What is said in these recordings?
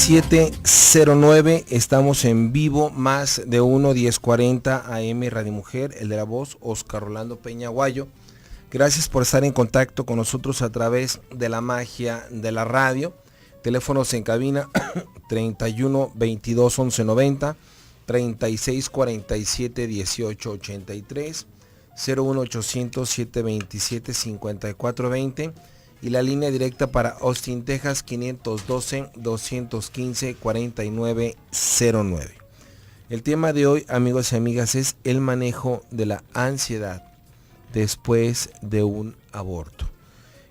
17:09, estamos en vivo, más de 1040 AM Radio Mujer, el de la voz, Oscar Rolando Peña Aguayo. Gracias por estar en contacto con nosotros a través de la magia de la radio. Teléfonos en cabina 31 22 11 90, 36 47 18 83, 01 800 727 54 20 y la línea directa para Austin, Texas 512 215 49 09. El tema de hoy, amigos y amigas, es el manejo de la ansiedad después de un aborto.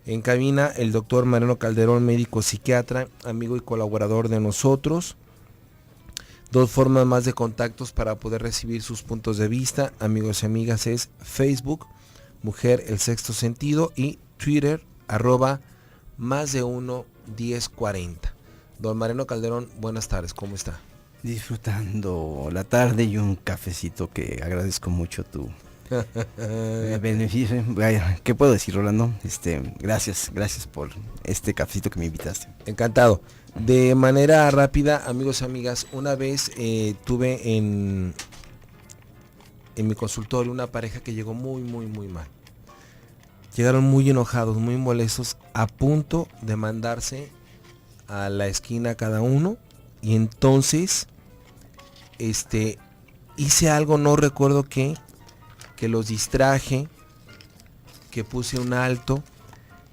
En cabina el doctor Mariano Calderón, médico psiquiatra, amigo y colaborador de nosotros. Dos formas más de contactos para poder recibir sus puntos de vista, amigos y amigas, es Facebook, Mujer el Sexto Sentido, y Twitter, @más de 1040. Don Mariano Calderón, buenas tardes, ¿cómo está? Disfrutando la tarde y un cafecito que agradezco mucho tu beneficio. ¿Qué puedo decir, Rolando? Gracias por este cafecito que me invitaste. Encantado. De manera rápida, amigos y amigas, una vez tuve en mi consultorio una pareja que llegó muy mal. Llegaron muy enojados, muy molestos, a punto de mandarse a la esquina cada uno, y entonces hice algo, no recuerdo qué, que los distraje, que puse un alto,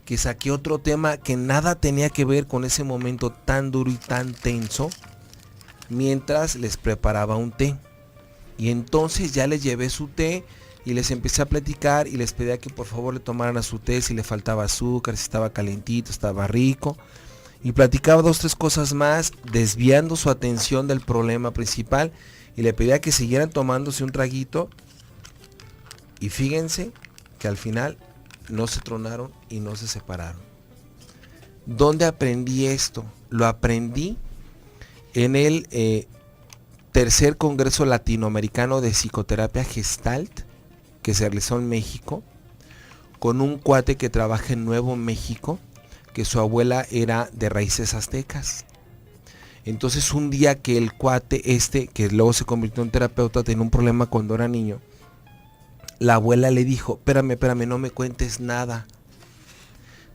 que saqué otro tema que nada tenía que ver con ese momento tan duro y tan tenso, mientras les preparaba un té. Y entonces ya les llevé su té y les empecé a platicar y les pedía que por favor le tomaran a su té si le faltaba azúcar, si estaba calentito, estaba rico. Y platicaba 2 o 3 cosas más, desviando su atención del problema principal, y le pedía que siguieran tomándose un traguito. Y fíjense que al final no se tronaron y no se separaron. ¿Dónde aprendí esto? Lo aprendí en el tercer Congreso Latinoamericano de Psicoterapia Gestalt, que se realizó en México, con un cuate que trabaja en Nuevo México, que su abuela era de raíces aztecas. Entonces un día que el cuate que luego se convirtió en terapeuta, tenía un problema cuando era niño, la abuela le dijo, espérame, no me cuentes nada.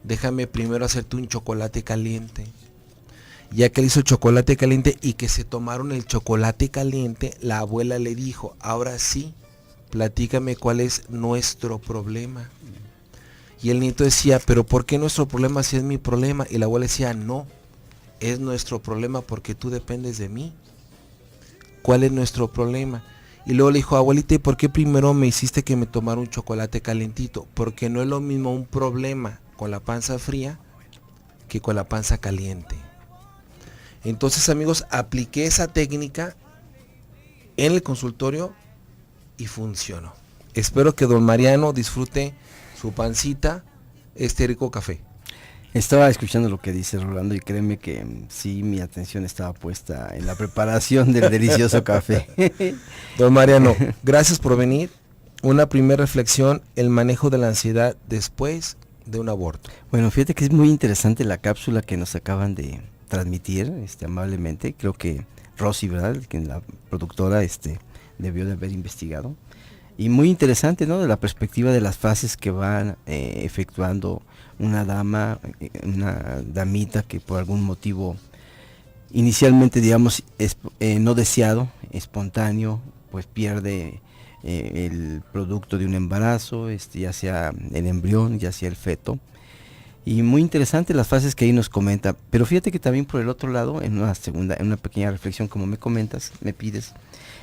Déjame primero hacerte un chocolate caliente. Ya que le hizo chocolate caliente y que se tomaron el chocolate caliente, la abuela le dijo, ahora sí, platícame cuál es nuestro problema. Y el nieto decía, pero ¿por qué nuestro problema si es mi problema? Y la abuela decía, no, es nuestro problema porque tú dependes de mí. ¿Cuál es nuestro problema? Y luego le dijo, abuelita, ¿y por qué primero me hiciste que me tomara un chocolate calentito? Porque no es lo mismo un problema con la panza fría que con la panza caliente. Entonces, amigos, apliqué esa técnica en el consultorio y funcionó. Espero que don Mariano disfrute su pancita, este rico café. Estaba escuchando lo que dice Rolando y créeme que sí, mi atención estaba puesta en la preparación del delicioso café. Don Mariano, gracias por venir. Una primera reflexión, el manejo de la ansiedad después de un aborto. Bueno, fíjate que es muy interesante la cápsula que nos acaban de transmitir amablemente. Creo que Rosy, ¿verdad? Que la productora debió de haber investigado. Y muy interesante, ¿no? De la perspectiva de las fases que van efectuando una dama, una damita que por algún motivo inicialmente, digamos, no deseado, espontáneo, pues pierde el producto de un embarazo, ya sea el embrión, ya sea el feto. Y muy interesante las fases que ahí nos comenta. Pero fíjate que también por el otro lado, en una pequeña reflexión, como me comentas, me pides,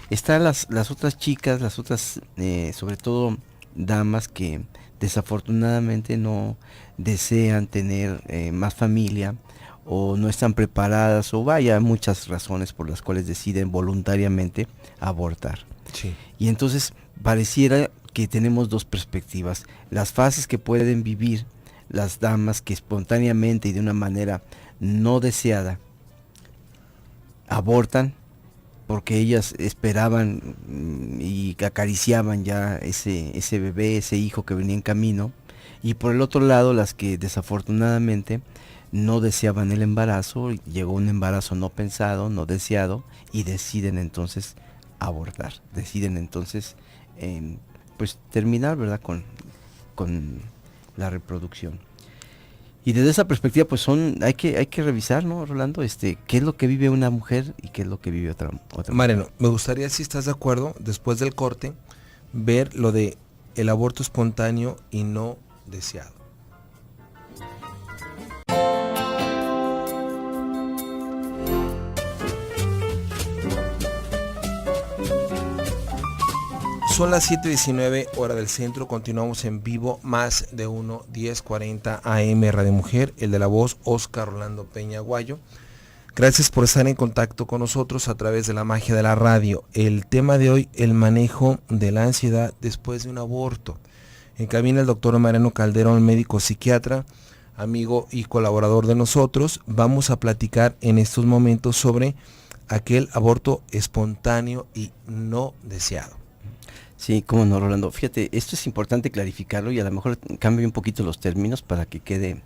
están las otras chicas, las otras, sobre todo damas que desafortunadamente no desean tener más familia, o no están preparadas, o vaya, muchas razones por las cuales deciden voluntariamente abortar. Sí. Y entonces pareciera que tenemos 2 perspectivas. Las fases que pueden vivir las damas que espontáneamente y de una manera no deseada abortan, porque ellas esperaban y acariciaban ya ese bebé, ese hijo que venía en camino, y por el otro lado las que desafortunadamente no deseaban el embarazo, llegó un embarazo no pensado, no deseado, y deciden entonces abortar, deciden entonces pues terminar, ¿verdad?, con la reproducción. Y desde esa perspectiva, pues hay que revisar, ¿no, Rolando? ¿Qué es lo que vive una mujer y qué es lo que vive otra Mariano, mujer? me gustaría, si estás de acuerdo, después del corte, ver lo de el aborto espontáneo y no deseado. Son las 7:19 hora del centro, continuamos en vivo, más de 1, 10:40 AM Radio Mujer, el de la voz, Oscar Rolando Peña Guayo. Gracias por estar en contacto con nosotros a través de la magia de la radio. El tema de hoy, el manejo de la ansiedad después de un aborto. En cabina el doctor Mariano Calderón, médico psiquiatra, amigo y colaborador de nosotros. Vamos a platicar en estos momentos sobre aquel aborto espontáneo y no deseado. Sí, cómo no, Rolando. Fíjate, esto es importante clarificarlo y a lo mejor cambio un poquito los términos para que quede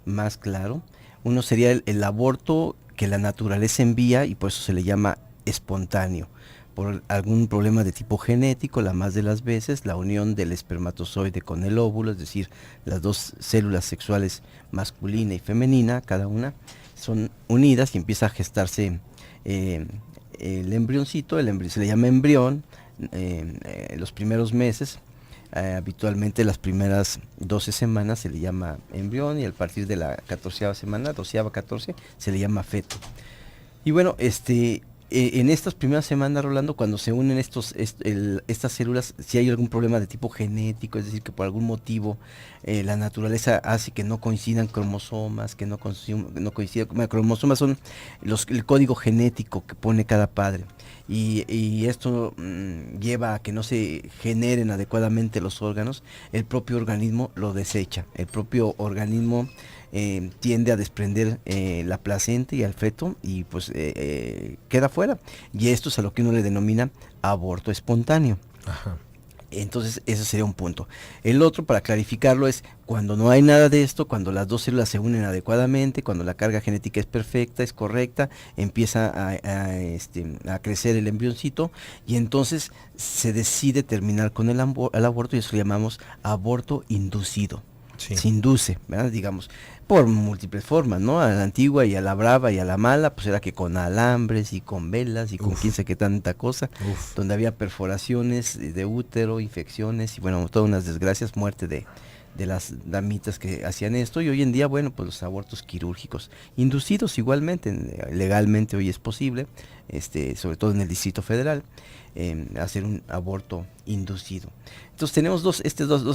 más claro. Uno sería el aborto que la naturaleza envía y por eso se le llama espontáneo. Por algún problema de tipo genético, la más de las veces, la unión del espermatozoide con el óvulo, es decir, las dos células sexuales masculina y femenina, cada una, son unidas y empieza a gestarse el embrioncito, se le llama embrión. Los primeros meses, habitualmente las primeras 12 semanas se le llama embrión y a partir de la 14ª semana, 12ª, 14, se le llama feto. Y bueno, en estas primeras semanas, Rolando, cuando se unen estas células, si hay algún problema de tipo genético, es decir, que por algún motivo la naturaleza hace que no coincidan cromosomas, que no coincidan, cromosomas son el código genético que pone cada padre. Y esto lleva a que no se generen adecuadamente los órganos, el propio organismo lo desecha, el propio organismo tiende a desprender la placenta y al feto y pues queda fuera. Y esto es a lo que uno le denomina aborto espontáneo. Ajá. Entonces ese sería un punto. El otro, para clarificarlo, es cuando no hay nada de esto, cuando las dos células se unen adecuadamente, cuando la carga genética es perfecta, es correcta, empieza a crecer el embrioncito y entonces se decide terminar con el aborto y eso lo llamamos aborto inducido. Sí. Se induce, ¿verdad? Digamos, por múltiples formas, ¿no? A la antigua y a la brava y a la mala, pues era que con alambres y con velas y con quién sabe qué tanta cosa, donde había perforaciones de útero, infecciones y bueno, todas unas desgracias, muerte de las damitas que hacían esto. Y hoy en día, bueno, pues los abortos quirúrgicos, inducidos igualmente, legalmente hoy es posible, sobre todo en el Distrito Federal, hacer un aborto inducido. Entonces tenemos dos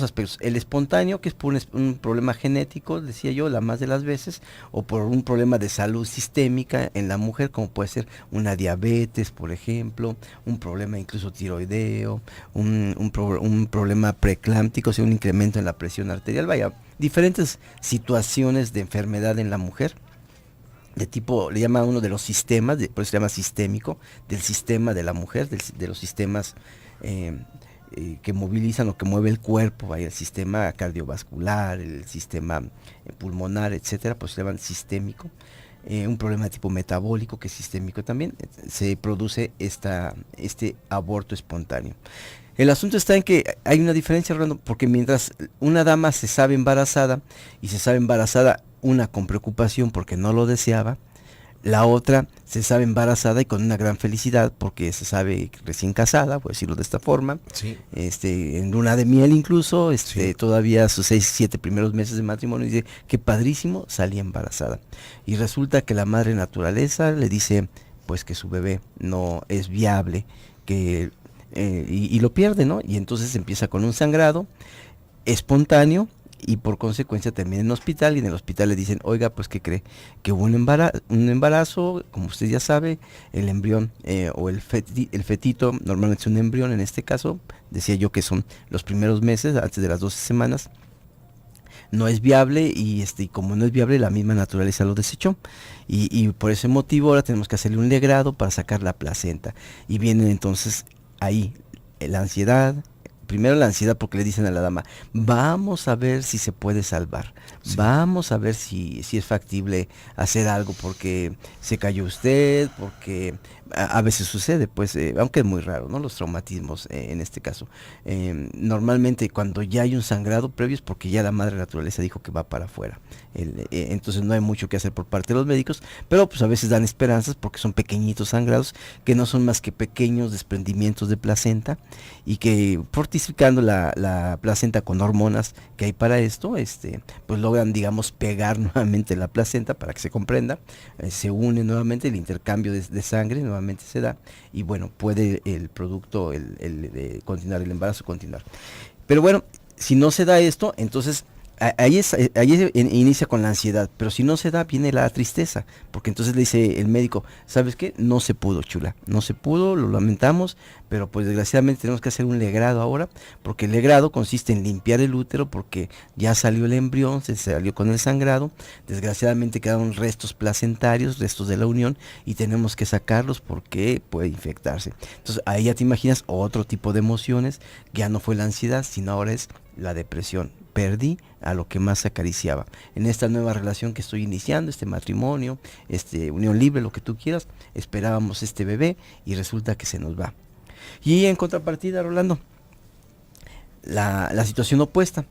aspectos, el espontáneo, que es por un problema genético, decía yo, la más de las veces, o por un problema de salud sistémica en la mujer, como puede ser una diabetes, por ejemplo, un problema incluso tiroideo, un problema preeclámptico, o sea, un incremento en la presión arterial, vaya, diferentes situaciones de enfermedad en la mujer, de tipo, le llama uno de los sistemas, por eso se llama sistémico, del sistema de la mujer, de los sistemas que movilizan o que mueve el cuerpo, vaya, el sistema cardiovascular, el sistema pulmonar, etcétera, pues se llaman sistémico. Un problema de tipo metabólico que es sistémico también, se produce este aborto espontáneo. El asunto está en que hay una diferencia, Rolando, porque mientras una dama se sabe embarazada, y se sabe embarazada una con preocupación porque no lo deseaba, la otra se sabe embarazada y con una gran felicidad porque se sabe recién casada, por decirlo de esta forma, sí. En luna de miel incluso, Sí. todavía sus 6-7 primeros meses de matrimonio, dice, qué padrísimo, salí embarazada. Y resulta que la madre naturaleza le dice, pues que su bebé no es viable, que y lo pierde, ¿no? Y entonces empieza con un sangrado espontáneo y por consecuencia termina en el hospital y en el hospital le dicen, oiga, pues ¿qué cree? Que hubo un embarazo, como usted ya sabe, el embrión o el fetito, normalmente es un embrión en este caso, decía yo que son los primeros meses, antes de las 12 semanas, no es viable y como no es viable la misma naturaleza lo desechó y por ese motivo ahora tenemos que hacerle un legrado para sacar la placenta y vienen entonces ahí la ansiedad, primero la ansiedad porque le dicen a la dama, vamos a ver si se puede salvar, sí, vamos a ver si es factible hacer algo porque se cayó usted, porque a veces sucede, pues, aunque es muy raro, ¿no? Los traumatismos en este caso. Normalmente cuando ya hay un sangrado previo es porque ya la madre naturaleza dijo que va para afuera. Entonces no hay mucho que hacer por parte de los médicos, pero pues a veces dan esperanzas porque son pequeñitos sangrados que no son más que pequeños desprendimientos de placenta y que fortificando la placenta con hormonas que hay para esto, pues logran, digamos, pegar nuevamente la placenta para que se comprenda, se une nuevamente, el intercambio de sangre nuevamente se da y bueno, puede el producto, continuar, el embarazo continuar. Pero bueno, si no se da esto, entonces ahí inicia con la ansiedad, pero si no se da, viene la tristeza, porque entonces le dice el médico, ¿sabes qué? No se pudo, chula, no se pudo, lo lamentamos, pero pues desgraciadamente tenemos que hacer un legrado ahora, porque el legrado consiste en limpiar el útero, porque ya salió el embrión, se salió con el sangrado, desgraciadamente quedaron restos placentarios, restos de la unión, y tenemos que sacarlos porque puede infectarse. Entonces ahí ya te imaginas otro tipo de emociones, ya no fue la ansiedad, sino ahora es la depresión. Perdí a lo que más acariciaba. En esta nueva relación que estoy iniciando, este matrimonio, unión libre, lo que tú quieras, esperábamos este bebé y resulta que se nos va. Y en contrapartida, Rolando, la situación opuesta.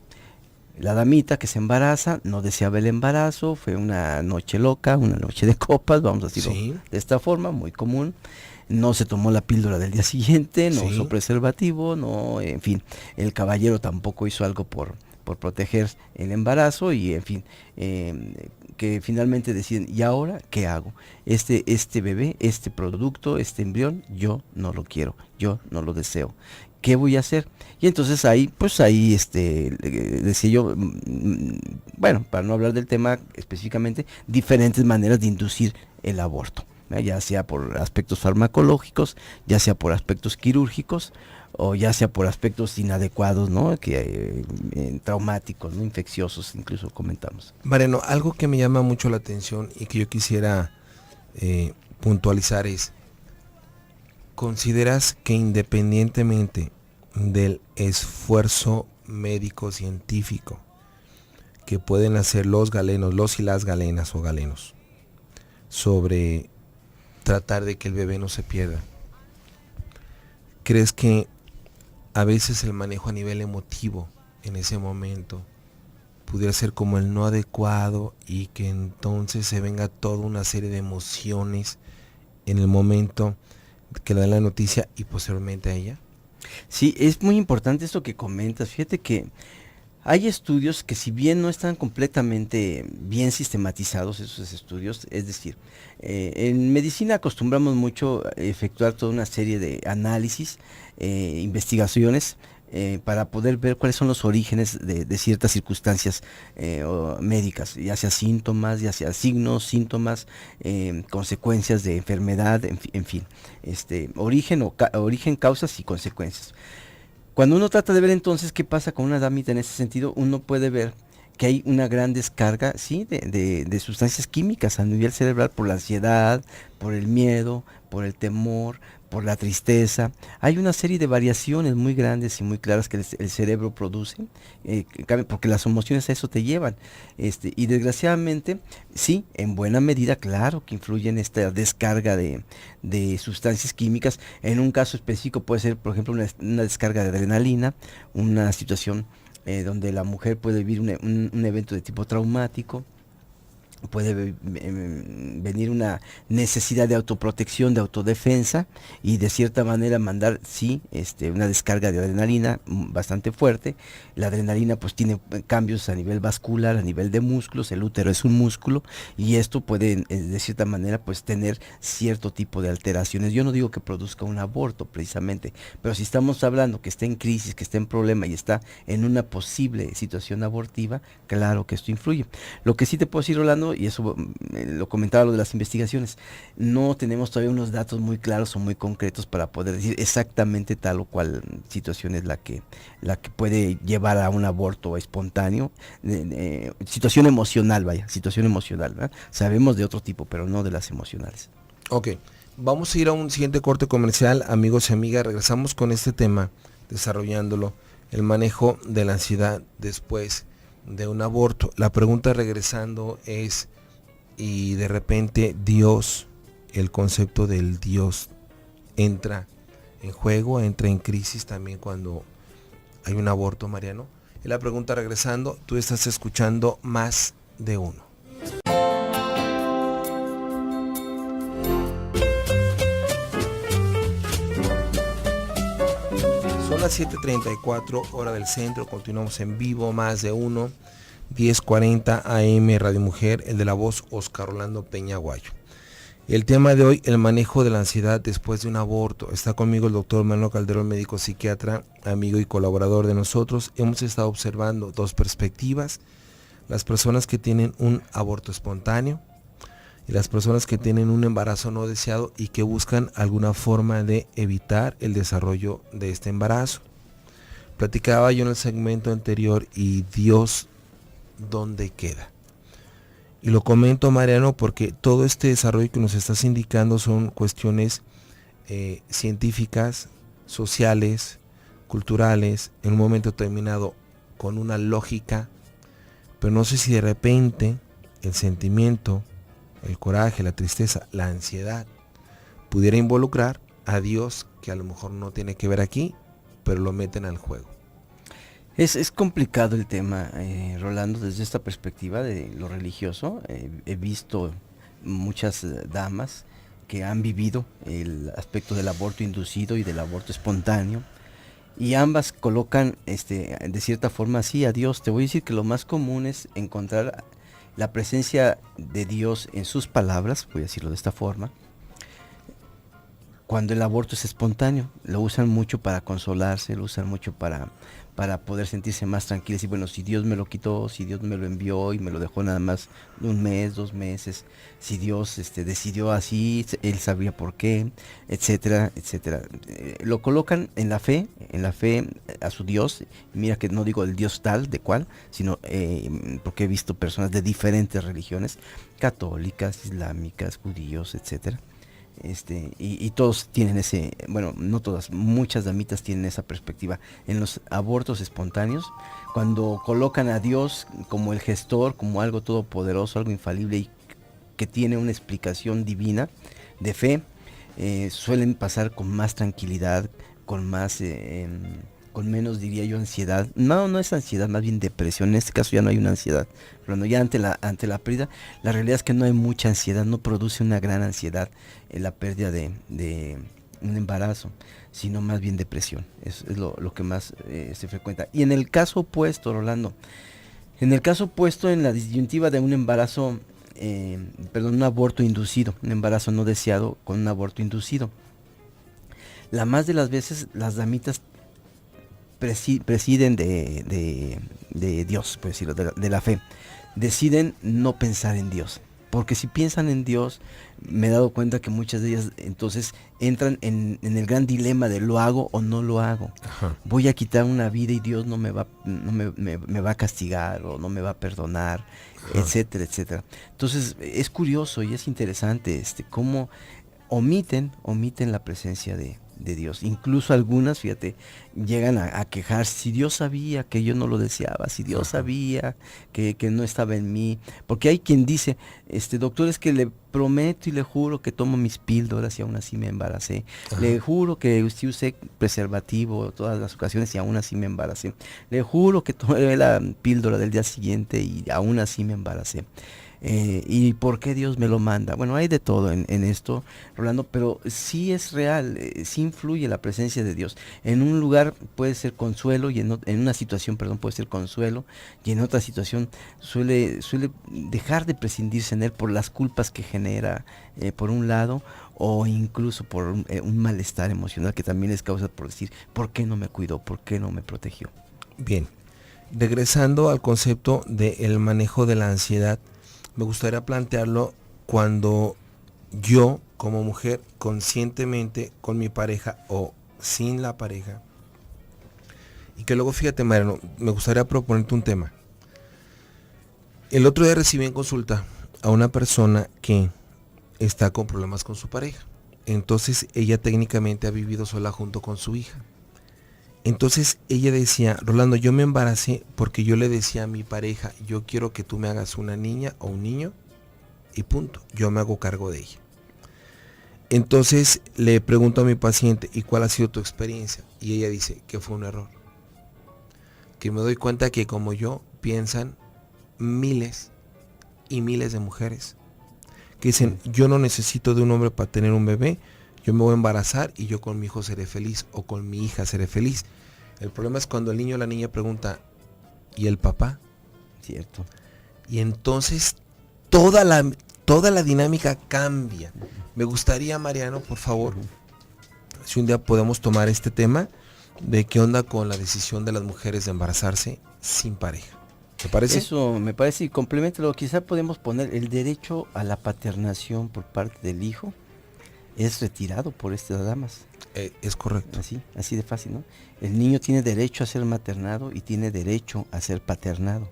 La damita que se embaraza, no deseaba el embarazo, fue una noche loca, una noche de copas, vamos a decirlo sí, de esta forma, muy común. No se tomó la píldora del día siguiente, no usó preservativo, no, en fin, el caballero tampoco hizo algo por proteger el embarazo y en fin, que finalmente deciden, ¿y ahora qué hago? Este bebé, este producto, este embrión, yo no lo quiero, yo no lo deseo. ¿Qué voy a hacer? Y entonces ahí, decía yo, bueno, para no hablar del tema específicamente, diferentes maneras de inducir el aborto, ya sea por aspectos farmacológicos, ya sea por aspectos quirúrgicos, o ya sea por aspectos inadecuados, ¿no? Que traumáticos, ¿no? Infecciosos, incluso comentamos. Mariano, algo que me llama mucho la atención y que yo quisiera puntualizar es, ¿consideras que independientemente del esfuerzo médico científico que pueden hacer los galenos, los y las galenas o galenos, sobre tratar de que el bebé no se pierda, crees que a veces el manejo a nivel emotivo en ese momento pudiera ser como el no adecuado y que entonces se venga toda una serie de emociones en el momento que le dan la noticia y posteriormente a ella? Sí, es muy importante esto que comentas. Fíjate que hay estudios que, si bien no están completamente bien sistematizados esos estudios, es decir, en medicina acostumbramos mucho a efectuar toda una serie de análisis, investigaciones, para poder ver cuáles son los orígenes de ciertas circunstancias médicas, ya sea síntomas, ya sea signos, síntomas, consecuencias de enfermedad, en fin, origen, causas y consecuencias. Cuando uno trata de ver entonces qué pasa con una damita en ese sentido, uno puede ver que hay una gran descarga, ¿sí? de sustancias químicas a nivel cerebral por la ansiedad, por el miedo, por el temor, por la tristeza. Hay una serie de variaciones muy grandes y muy claras que el cerebro produce, porque las emociones a eso te llevan. Y desgraciadamente, sí, en buena medida, claro que influye en esta descarga de sustancias químicas. En un caso específico puede ser, por ejemplo, una descarga de adrenalina, una situación donde la mujer puede vivir un evento de tipo traumático, puede venir una necesidad de autoprotección, de autodefensa, y de cierta manera mandar, sí, una descarga de adrenalina bastante fuerte. La adrenalina pues tiene cambios a nivel vascular, a nivel de músculos, el útero es un músculo, y esto puede de cierta manera pues tener cierto tipo de alteraciones. Yo no digo que produzca un aborto precisamente, pero si estamos hablando que está en crisis, que está en problema y está en una posible situación abortiva, claro que esto influye. Lo que sí te puedo decir, Rolando, y eso lo comentaba lo de las investigaciones, no tenemos todavía unos datos muy claros o muy concretos para poder decir exactamente tal o cual situación es la que puede llevar a un aborto espontáneo, situación emocional, ¿verdad? Sabemos de otro tipo, pero no de las emocionales. Ok, vamos a ir a un siguiente corte comercial, amigos y amigas, regresamos con este tema, desarrollándolo, el manejo de la ansiedad después de un aborto. La pregunta regresando es, y de repente Dios, el concepto del Dios entra en juego, entra en crisis también cuando hay un aborto, Mariano. Y la pregunta regresando, tú estás escuchando Más de Uno. Son las 7:34 hora del centro, continuamos en vivo, Más de Uno, 10:40 AM Radio Mujer, el de la voz Oscar Orlando Peña Aguayo. El tema de hoy, el manejo de la ansiedad después de un aborto. Está conmigo el doctor Manuel Calderón, médico psiquiatra, amigo y colaborador de nosotros. Hemos estado observando dos perspectivas, las personas que tienen un aborto espontáneo y las personas que tienen un embarazo no deseado y que buscan alguna forma de evitar el desarrollo de este embarazo. Platicaba yo en el segmento anterior, y Dios, ¿dónde queda? Y lo comento, Mariano, porque todo este desarrollo que nos estás indicando son cuestiones científicas, sociales, culturales, en un momento determinado con una lógica, pero no sé si de repente el sentimiento, el coraje, la tristeza, la ansiedad pudiera involucrar a Dios, que a lo mejor no tiene que ver aquí, pero lo meten al juego. Es complicado el tema, Rolando, desde esta perspectiva de lo religioso. He visto muchas damas que han vivido el aspecto del aborto inducido y del aborto espontáneo, y ambas colocan de cierta forma así a Dios. Te voy a decir que lo más común es encontrar la presencia de Dios en sus palabras, voy a decirlo de esta forma, cuando el aborto es espontáneo. Lo usan mucho para consolarse, lo usan mucho para poder sentirse más tranquilos. Y bueno, si Dios me lo quitó, si Dios me lo envió y me lo dejó nada más un mes, 2 meses, si Dios decidió así, Él sabía por qué, etcétera, etcétera. Lo colocan en la fe a su Dios. Mira que no digo el Dios tal, de cuál, sino porque he visto personas de diferentes religiones, católicas, islámicas, judíos, etcétera. Y todos tienen bueno, no todas, muchas damitas tienen esa perspectiva. En los abortos espontáneos, cuando colocan a Dios como el gestor, como algo todopoderoso, algo infalible y que tiene una explicación divina de fe, suelen pasar con más tranquilidad, con menos, diría yo, ansiedad. No es ansiedad, más bien depresión. En este caso ya no hay una ansiedad. Pero ya ante la pérdida, la realidad es que no hay mucha ansiedad, no produce una gran ansiedad la pérdida de un embarazo, sino más bien depresión. Es lo que más se frecuenta. Y en el caso opuesto, Rolando, en la disyuntiva de un embarazo, un aborto inducido, un embarazo no deseado con un aborto inducido, la más de las veces las damitas presiden de Dios, por decirlo, de la fe. Deciden no pensar en Dios, porque si piensan en Dios, me he dado cuenta que muchas de ellas entonces entran en el gran dilema de lo hago o no lo hago. Ajá. Voy a quitar una vida y Dios no me va a castigar o no me va a perdonar, etcétera, etcétera. Entonces es curioso y es interesante cómo omiten la presencia de Dios. Incluso algunas, fíjate, llegan a quejar, si Dios sabía que yo no lo deseaba, si Dios sabía que no estaba en mí. Porque hay quien dice, doctor, es que le prometo y le juro que tomo mis píldoras y aún así me embaracé. Ajá. Le juro que usé preservativo todas las ocasiones y aún así me embaracé. Le juro que tomé la píldora del día siguiente y aún así me embaracé. ¿Y por qué Dios me lo manda? Bueno, hay de todo en esto, Rolando, pero sí es real, sí influye la presencia de Dios. En un lugar puede ser consuelo y en una situación, puede ser consuelo, y en otra situación suele dejar de prescindirse en él por las culpas que genera, por un lado, o incluso por un malestar emocional que también es causa por decir, ¿por qué no me cuidó? ¿Por qué no me protegió? Bien, regresando al concepto del manejo de la ansiedad, me gustaría plantearlo cuando yo, como mujer, conscientemente con mi pareja o sin la pareja, y que luego, fíjate, Mariano, me gustaría proponerte un tema. El otro día recibí en consulta a una persona que está con problemas con su pareja. Entonces ella técnicamente ha vivido sola junto con su hija. Entonces ella decía, Rolando, yo me embaracé porque yo le decía a mi pareja, yo quiero que tú me hagas una niña o un niño y punto, yo me hago cargo de ella. Entonces le pregunto a mi paciente, ¿y cuál ha sido tu experiencia? Y ella dice que fue un error. Que me doy cuenta que como yo piensan miles y miles de mujeres que dicen, yo no necesito de un hombre para tener un bebé, yo me voy a embarazar y yo con mi hijo seré feliz o con mi hija seré feliz. El problema es cuando el niño o la niña pregunta, ¿y el papá? Cierto. Y entonces toda la dinámica cambia. Me gustaría, Mariano, por favor, si un día podemos tomar este tema de qué onda con la decisión de las mujeres de embarazarse sin pareja. ¿Te parece? Eso me parece, y complementalo, quizá podemos poner el derecho a la paternación por parte del hijo es retirado por estas damas. Es correcto. Así de fácil, ¿no? El niño tiene derecho a ser maternado y tiene derecho a ser paternado.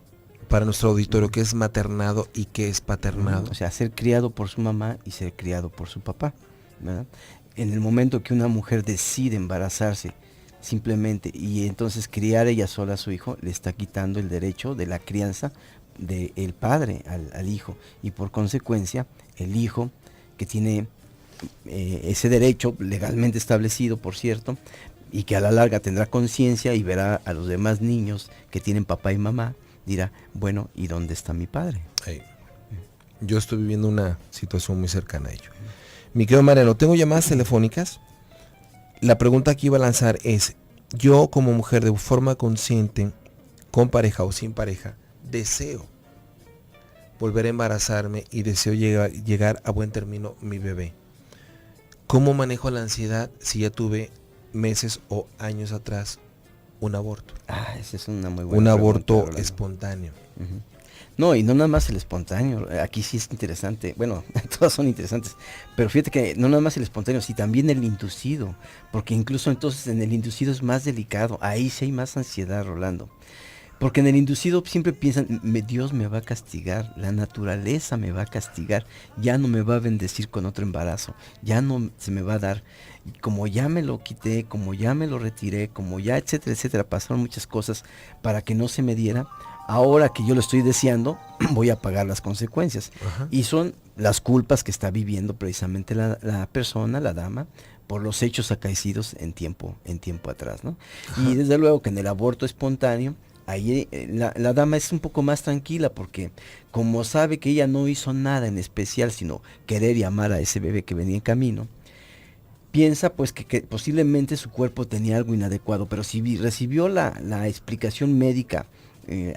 Para nuestro auditorio, ¿qué es maternado y qué es paternado? O sea, ser criado por su mamá y ser criado por su papá, ¿verdad? En el momento que una mujer decide embarazarse simplemente y entonces criar ella sola a su hijo, le está quitando el derecho de la crianza del padre al hijo, y por consecuencia el hijo que tiene ese derecho legalmente establecido, por cierto, y que a la larga tendrá conciencia y verá a los demás niños que tienen papá y mamá, dirá, bueno, ¿y dónde está mi padre? Yo estoy viviendo una situación muy cercana a ello. Mi querido Mariano, tengo llamadas telefónicas. La pregunta que iba a lanzar es, yo como mujer de forma consciente, con pareja o sin pareja, deseo volver a embarazarme y deseo llegar a buen término mi bebé. ¿Cómo manejo la ansiedad si ya tuve meses o años atrás un aborto? Esa es una muy buena Un pregunta, aborto Rolando. espontáneo. No, y no nada más el espontáneo, aquí sí es interesante, bueno, todas son interesantes, pero fíjate que no nada más el espontáneo, sino también el inducido, porque incluso entonces en el inducido es más delicado, ahí sí hay más ansiedad, Rolando, porque en el inducido siempre piensan, Dios me va a castigar, la naturaleza me va a castigar, ya no me va a bendecir con otro embarazo, ya no se me va a dar, como ya me lo quité, como ya me lo retiré, como ya, etcétera, etcétera, pasaron muchas cosas para que no se me diera. Ahora que yo lo estoy deseando, voy a pagar las consecuencias. Ajá. Y son las culpas que está viviendo precisamente la persona, la dama, por los hechos acaecidos en tiempo atrás, ¿no? Ajá. Y desde luego que en el aborto espontáneo, ahí la dama es un poco más tranquila porque como sabe que ella no hizo nada en especial, sino querer y amar a ese bebé que venía en camino, piensa pues que posiblemente su cuerpo tenía algo inadecuado, pero si recibió la explicación médica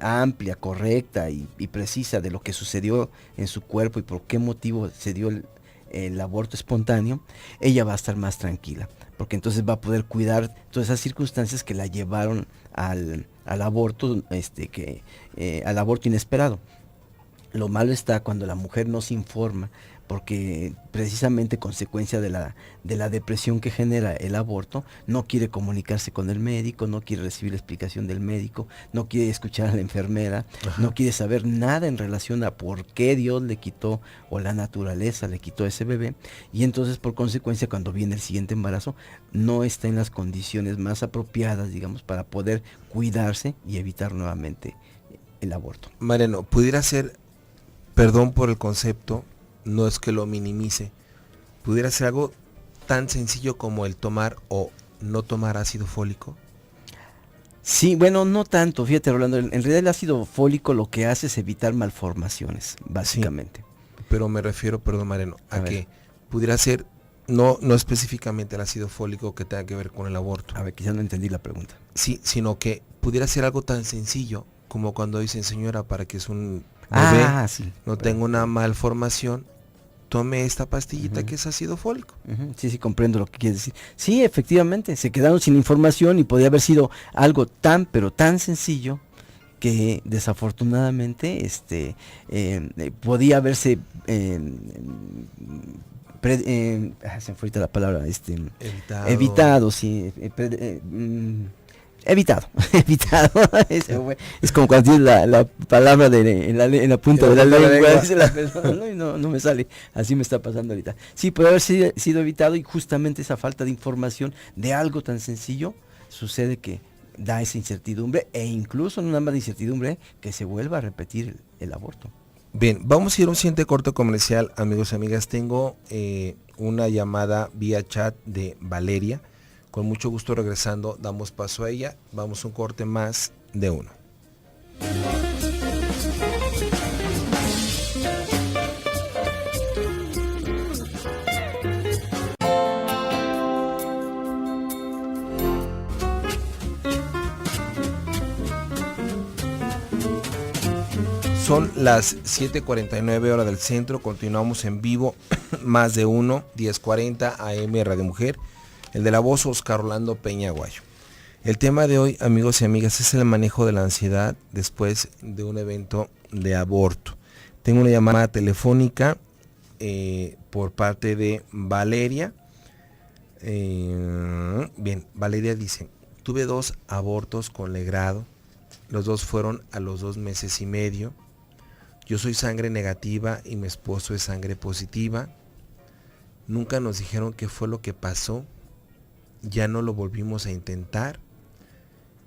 amplia, correcta y precisa de lo que sucedió en su cuerpo y por qué motivo se dio el aborto espontáneo, ella va a estar más tranquila, porque entonces va a poder cuidar todas esas circunstancias que la llevaron al aborto, al aborto inesperado. Lo malo está cuando la mujer no se informa, porque precisamente consecuencia de la depresión que genera el aborto, no quiere comunicarse con el médico, no quiere recibir la explicación del médico, no quiere escuchar a la enfermera, Ajá. no quiere saber nada en relación a por qué Dios le quitó o la naturaleza le quitó ese bebé, y entonces por consecuencia cuando viene el siguiente embarazo no está en las condiciones más apropiadas, digamos, para poder cuidarse y evitar nuevamente el aborto. Mariano, pudiera ser, perdón por el concepto, no es que lo minimice, pudiera ser algo tan sencillo como el tomar o no tomar ácido fólico. Sí, bueno, no tanto, fíjate, Rolando, en realidad el ácido fólico lo que hace es evitar malformaciones, básicamente. Sí, pero me refiero, perdón Mariano, a ver. que pudiera ser, no específicamente el ácido fólico que tenga que ver con el aborto. A ver, quizás no entendí la pregunta. Sí, sino que pudiera ser algo tan sencillo como cuando dicen, señora, para que es un bebé, Sí. no tenga una malformación, tome esta pastillita Ujú. que es ácido fólico. Sí, comprendo lo que quieres decir. Sí, efectivamente, se quedaron sin información y podía haber sido algo pero tan sencillo que desafortunadamente podía haberse se me fue ahorita la palabra, evitado, sí, evitado, es como cuando tienes la palabra en la punta de la lengua, dice la persona, no me sale, así me está pasando ahorita. Sí, puede haber sido evitado, y justamente esa falta de información de algo tan sencillo sucede que da esa incertidumbre e incluso no nada más de incertidumbre, que se vuelva a repetir el aborto. Bien, vamos a ir a un siguiente corte comercial, amigos y amigas. Tengo una llamada vía chat de Valeria. Con mucho gusto regresando, damos paso a ella. Vamos a un corte más de uno. Son las 7:49 hora del centro, continuamos en vivo, más de uno, 10:40 AM Radio Mujer, el de la voz Oscar Orlando Peña Aguayo. El tema de hoy, amigos y amigas, es el manejo de la ansiedad después de un evento de aborto. Tengo una llamada telefónica por parte de Valeria. Bien, Valeria dice, tuve 2 abortos con legrado, los 2 fueron a los 2 meses y medio. Yo soy sangre negativa y mi esposo es sangre positiva. Nunca nos dijeron qué fue lo que pasó. Ya no lo volvimos a intentar.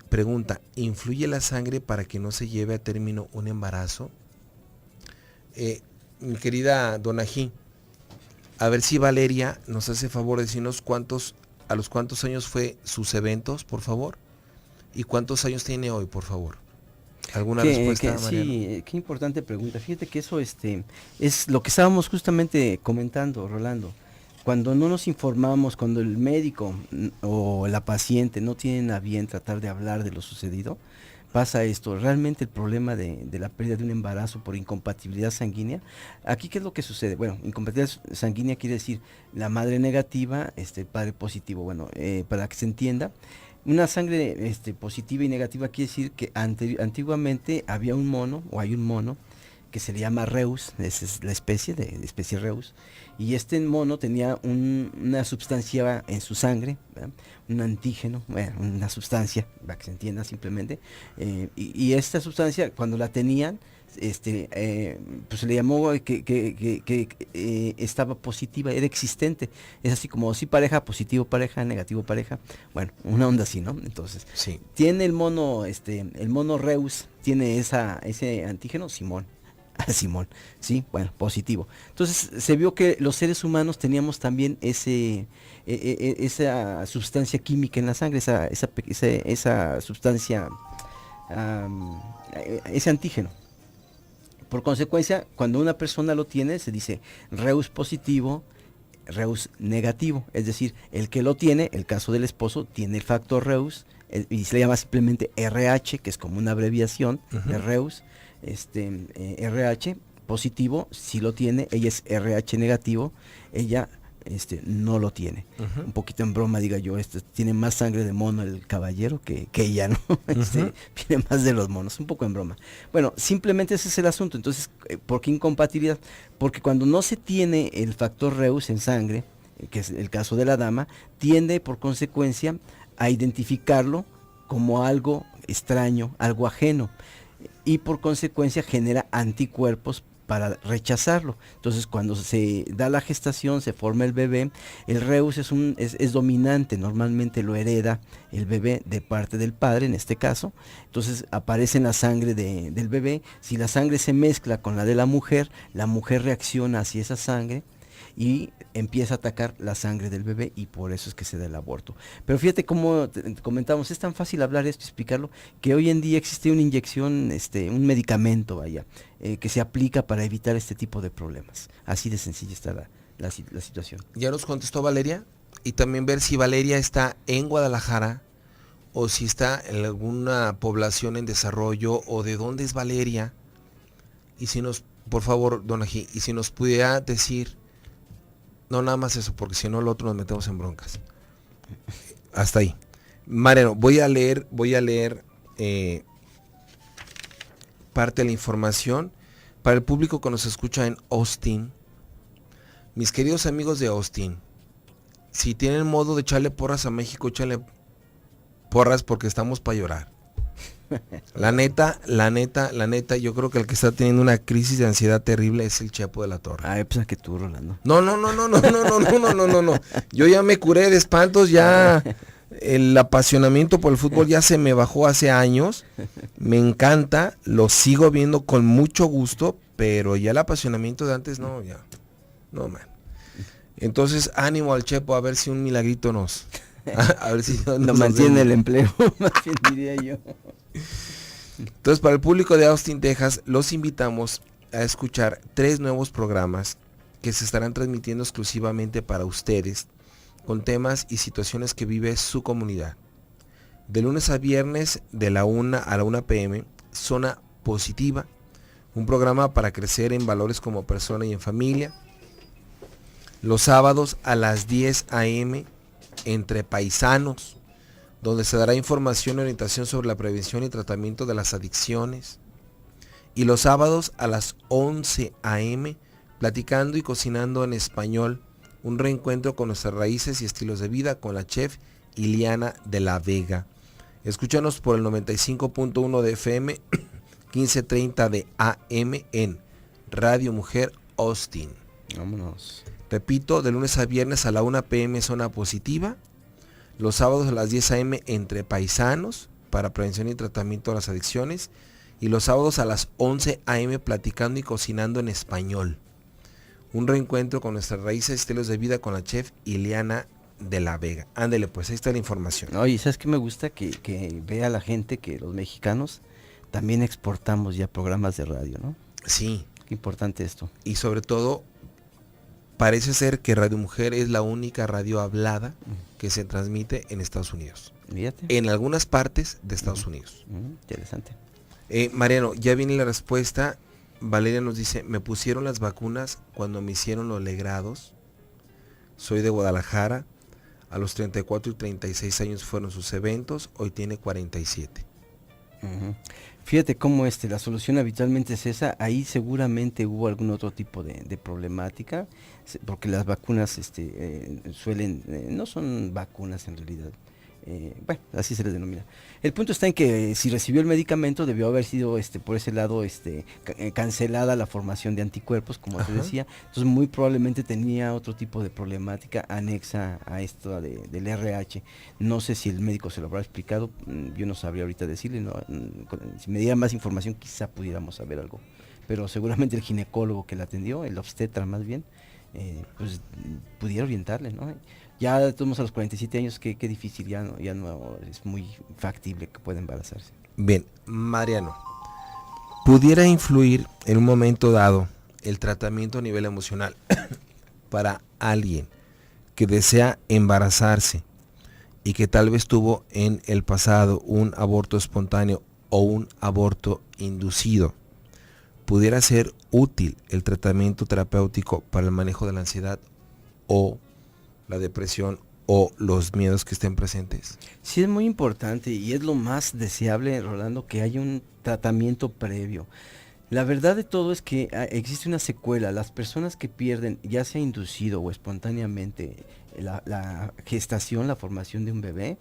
Pregunta, ¿influye la sangre para que no se lleve a término un embarazo? Mi querida Donají, a ver si Valeria nos hace favor de decirnos a los cuántos años fue sus eventos, por favor. ¿Y cuántos años tiene hoy, por favor? ¿Alguna respuesta, Mariano? Sí, qué importante pregunta. Fíjate que eso es lo que estábamos justamente comentando, Rolando. Cuando no nos informamos, cuando el médico o la paciente no tienen a bien tratar de hablar de lo sucedido, pasa esto. Realmente el problema de la pérdida de un embarazo por incompatibilidad sanguínea, aquí ¿qué es lo que sucede? Bueno, incompatibilidad sanguínea quiere decir la madre negativa, padre positivo. Bueno, para que se entienda, una sangre positiva y negativa quiere decir que antiguamente había un mono, o hay un mono, que se le llama Reus, esa es la especie, de especie Reus, y este mono tenía una sustancia en su sangre, ¿verdad? Un antígeno, bueno, una sustancia, para que se entienda simplemente, y esta sustancia, cuando la tenían, pues se le llamó que estaba positiva, era existente, es así como sí pareja, positivo pareja, negativo pareja, bueno, una onda así, ¿no? Entonces, sí. Tiene el mono Reus, tiene ese antígeno, Simón, sí, bueno, positivo. Entonces se vio que los seres humanos teníamos también esa sustancia química en la sangre, esa sustancia, ese antígeno. Por consecuencia, cuando una persona lo tiene, se dice Reus positivo, Reus negativo. Es decir, el que lo tiene, el caso del esposo, tiene el factor Reus, y se le llama simplemente RH, que es como una abreviación de Reus. RH positivo, si lo tiene, ella es RH negativo, ella no lo tiene. Un poquito en broma, diga yo, tiene más sangre de mono el caballero que ella, ¿no? Tiene más de los monos, un poco en broma. Bueno, simplemente ese es el asunto. Entonces, ¿por qué incompatibilidad? Porque cuando no se tiene el factor Reus en sangre, que es el caso de la dama, tiende por consecuencia a identificarlo como algo extraño, algo ajeno, y por consecuencia genera anticuerpos para rechazarlo. Entonces, cuando se da la gestación, se forma el bebé, el Reus es dominante, normalmente lo hereda el bebé de parte del padre, en este caso. Entonces aparece en la sangre del bebé. Si la sangre se mezcla con la de la mujer reacciona hacia esa sangre y empieza a atacar la sangre del bebé, y por eso es que se da el aborto. Pero fíjate, como comentamos, es tan fácil hablar esto y explicarlo, que hoy en día existe una inyección, un medicamento, que se aplica para evitar este tipo de problemas. Así de sencilla está la situación. Ya nos contestó Valeria, y también ver si Valeria está en Guadalajara o si está en alguna población en desarrollo, o de dónde es Valeria, y si nos, por favor, Donají, y si nos pudiera decir. No, nada más eso, porque si no, el otro nos metemos en broncas. Hasta ahí. Mariano, voy a leer parte de la información para el público que nos escucha en Austin. Mis queridos amigos de Austin, si tienen modo de echarle porras a México, echarle porras, porque estamos para llorar. La neta, yo creo que el que está teniendo una crisis de ansiedad terrible es el Chepo de la Torre. Ay, pues que tú, Rolando. No. Yo ya me curé de espantos, ya El apasionamiento por el fútbol ya se me bajó hace años. Me encanta, lo sigo viendo con mucho gusto, pero ya el apasionamiento de antes no, ya. No, man. Entonces, ánimo al Chepo, a ver si un milagrito nos... A ver si nos mantiene el empleo, más bien diría yo. Entonces, para el público de Austin, Texas, los invitamos a escuchar 3 nuevos programas que se estarán transmitiendo exclusivamente para ustedes, con temas y situaciones que vive su comunidad. De lunes a viernes, de la 1 a la 1 p.m., Zona Positiva, un programa para crecer en valores como persona y en familia. Los sábados a las 10 a.m., Entre Paisanos, donde se dará información y orientación sobre la prevención y tratamiento de las adicciones. Y los sábados a las 11 a.m., Platicando y Cocinando en Español, un reencuentro con nuestras raíces y estilos de vida con la chef Iliana de la Vega. Escúchanos por el 95.1 de FM, 1530 de AM en Radio Mujer Austin. Vámonos. Repito, de lunes a viernes a la 1 p.m. Zona Positiva. Los sábados a las 10 a.m. Entre Paisanos, para prevención y tratamiento de las adicciones. Y los sábados a las 11 a.m. Platicando y Cocinando en Español. Un reencuentro con nuestras raíces y estilos de vida con la chef Iliana de la Vega. Ándele, pues ahí está la información. Oye, ¿sabes qué me gusta? Que vea la gente que los mexicanos también exportamos ya programas de radio, ¿no? Sí. Qué importante esto. Y sobre todo, parece ser que Radio Mujer es la única radio hablada que se transmite en Estados Unidos. Fíjate. En algunas partes de Estados Unidos. Interesante. Mariano, ya viene la respuesta. Valeria nos dice, me pusieron las vacunas cuando me hicieron los legrados. Soy de Guadalajara. A los 34 y 36 años fueron sus eventos. Hoy tiene 47. Fíjate cómo la solución habitualmente es esa. Ahí seguramente hubo algún otro tipo de problemática, porque las vacunas suelen, no son vacunas en realidad. Bueno, así se les denomina. El punto está en que si recibió el medicamento debió haber sido por ese lado cancelada la formación de anticuerpos, como te decía. Entonces muy probablemente tenía otro tipo de problemática anexa a esto del RH. No sé si el médico se lo habrá explicado, yo no sabría ahorita decirle, no, si me diera más información quizá pudiéramos saber algo, pero seguramente el ginecólogo que la atendió, el obstetra más bien, pues pudiera orientarle, ¿no? Ya estamos a los 47 años, qué difícil, ya no es muy factible que pueda embarazarse. Bien, Mariano, ¿pudiera influir en un momento dado el tratamiento a nivel emocional para alguien que desea embarazarse y que tal vez tuvo en el pasado un aborto espontáneo o un aborto inducido? ¿Pudiera ser útil el tratamiento terapéutico para el manejo de la ansiedad o la depresión o los miedos que estén presentes? Sí, es muy importante y es lo más deseable, Rolando, que haya un tratamiento previo. La verdad de todo es que existe una secuela. Las personas que pierden, ya sea inducido o espontáneamente, la gestación, la formación de un bebé,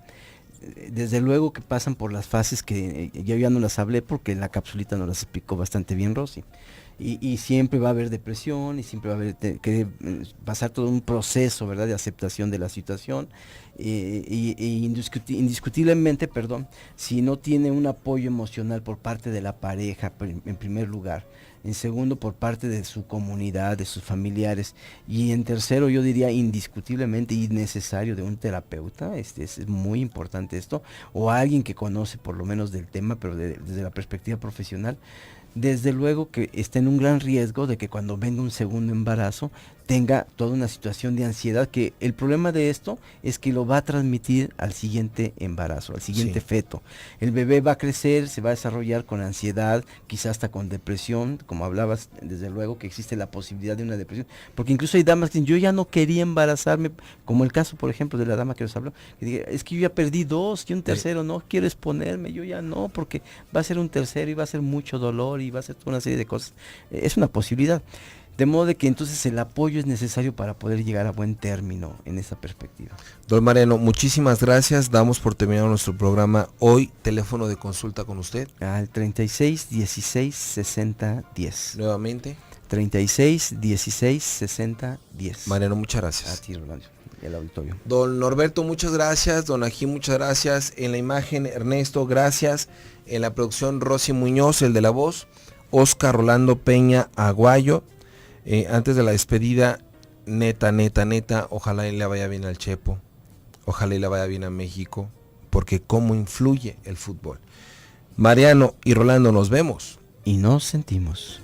desde luego que pasan por las fases que yo ya no las hablé porque en la capsulita nos las explicó bastante bien Rosy. Y siempre va a haber depresión y siempre va a haber que pasar todo un proceso, ¿verdad?, de aceptación de la situación indiscutiblemente, si no tiene un apoyo emocional por parte de la pareja, en primer lugar, en segundo por parte de su comunidad, de sus familiares, y en tercero yo diría indiscutiblemente y necesario de un terapeuta, es muy importante esto, o alguien que conoce por lo menos del tema, pero desde la perspectiva profesional. Desde luego que está en un gran riesgo de que cuando venga un segundo embarazo tenga toda una situación de ansiedad, que el problema de esto es que lo va a transmitir al siguiente embarazo, al siguiente feto. El bebé va a crecer, se va a desarrollar con ansiedad, quizás hasta con depresión, como hablabas, desde luego que existe la posibilidad de una depresión, porque incluso hay damas que dicen, yo ya no quería embarazarme, como el caso, por ejemplo, de la dama que nos habló, que diga, es que yo ya perdí 2 y un tercero, no quiero exponerme, yo ya no, porque va a ser un tercero y va a ser mucho dolor y va a ser toda una serie de cosas. Es una posibilidad. De modo de que entonces el apoyo es necesario para poder llegar a buen término en esa perspectiva. Don Mariano, muchísimas gracias. Damos por terminado nuestro programa hoy. Teléfono de consulta con usted. Al 36 16 60 10. Nuevamente. 36 16 60 10. Mariano, muchas gracias. A ti, Rolando. el auditorio. Don Norberto, muchas gracias. Don Ají, muchas gracias. En la imagen, Ernesto, gracias. En la producción, Rosy Muñoz, el de la voz. Oscar Rolando Peña Aguayo. Antes de la despedida, neta, ojalá y le vaya bien al Chepo. Ojalá y le vaya bien a México. Porque cómo influye el fútbol. Mariano y Rolando, nos vemos. Y nos sentimos.